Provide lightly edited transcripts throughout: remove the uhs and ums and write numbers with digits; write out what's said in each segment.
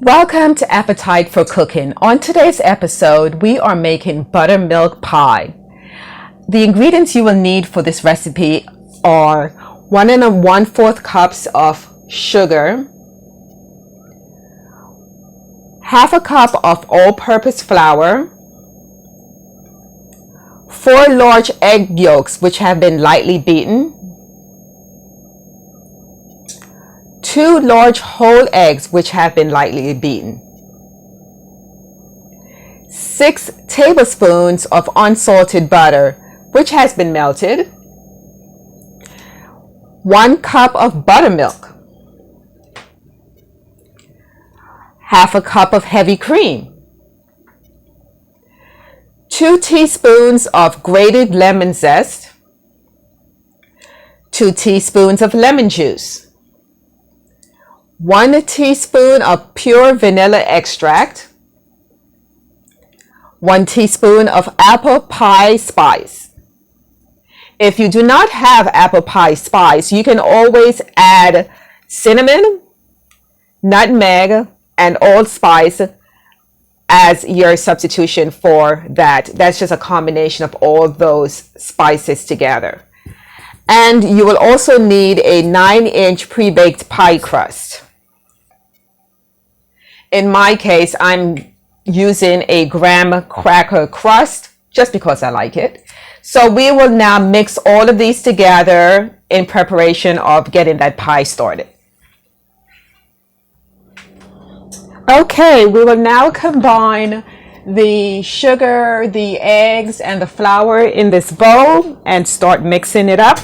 Welcome to Appetite for Cooking. On today's episode, we are making buttermilk pie. The ingredients you will need for this recipe are 1 1/4 cups of sugar, half a cup of all-purpose flour, 4 large egg yolks which have been lightly beaten, 2 large whole eggs which have been lightly beaten, 6 tablespoons of unsalted butter which has been melted, 1 cup of buttermilk, half a cup of heavy cream, 2 teaspoons of grated lemon zest, 2 teaspoons of lemon juice, 1 teaspoon of pure vanilla extract, 1 teaspoon of apple pie spice. If you do not have apple pie spice, you can always add cinnamon, nutmeg, and allspice as your substitution for that. That's just a combination of all those spices together. And you will also need a 9-inch pre-baked pie crust. In my case, I'm using a graham cracker crust just because I like it. So we will now mix all of these together in preparation of getting that pie started. Okay, we will now combine the sugar, the eggs, and the flour in this bowl and start mixing it up.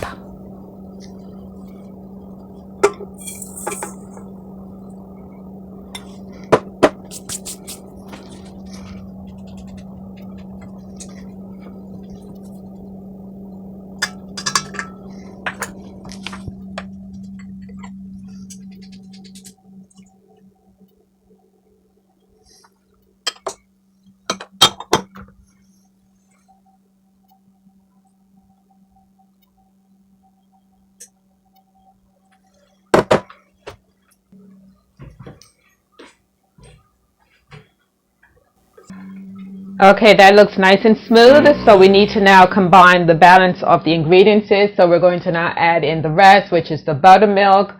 Okay, that looks nice and smooth. So we need to now combine the balance of the ingredients. So we're going to now add in the rest, which is the buttermilk,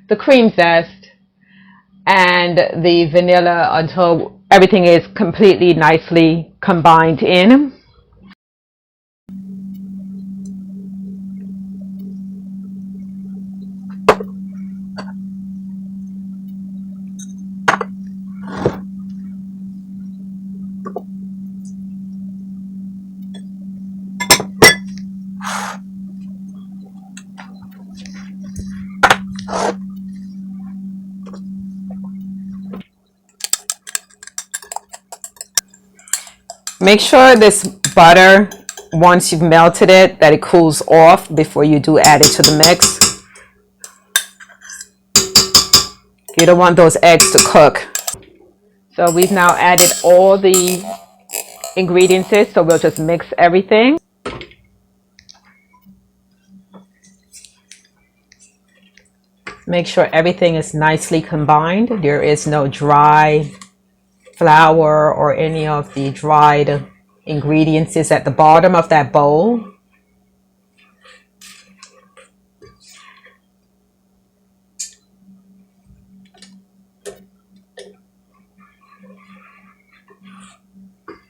the cream zest, and the vanilla until everything is completely nicely combined in. Make sure this butter, once you've melted it, that it cools off before you do add it to the mix. You don't want those eggs to cook. So we've now added all the ingredients, so we'll just mix everything. Make sure everything is nicely combined. There is no dry flour or any of the dried ingredients at the bottom of that bowl.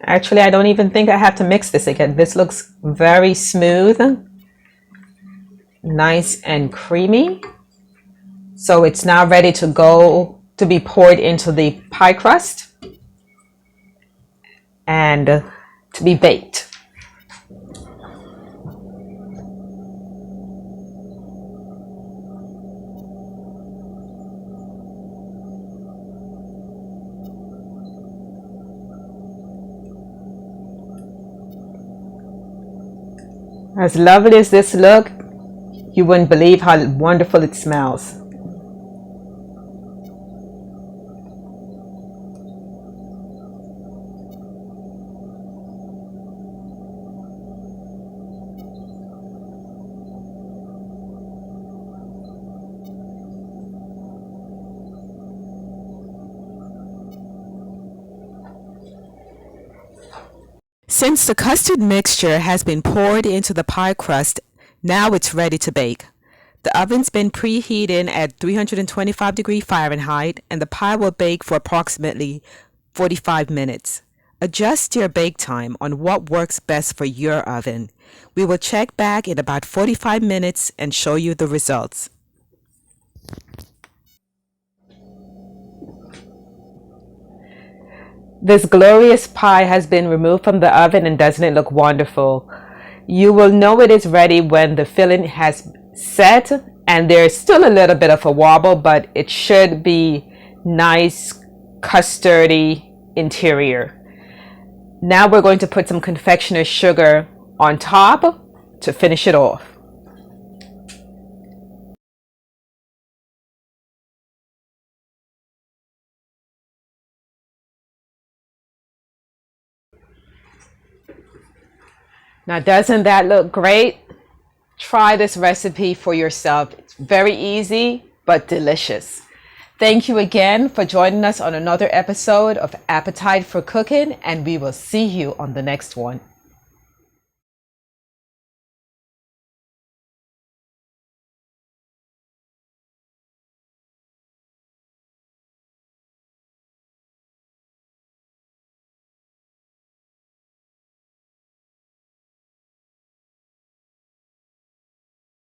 Actually, I don't even think I have to mix this again. This looks very smooth, nice and creamy. So it's now ready to go to be poured into the pie crust and to be baked. As lovely as this looks, you wouldn't believe how wonderful it smells. Since the custard mixture has been poured into the pie crust, now it's ready to bake. The oven's been preheating at 325 degrees Fahrenheit and the pie will bake for approximately 45 minutes. Adjust your bake time on what works best for your oven. We will check back in about 45 minutes and show you the results. This glorious pie has been removed from the oven and doesn't it look wonderful? You will know it is ready when the filling has set and there's still a little bit of a wobble, but it should be nice custardy interior. Now we're going to put some confectioner's sugar on top to finish it off. Now, doesn't that look great? Try this recipe for yourself. It's very easy, but delicious. Thank you again for joining us on another episode of Appetite for Cooking, and we will see you on the next one.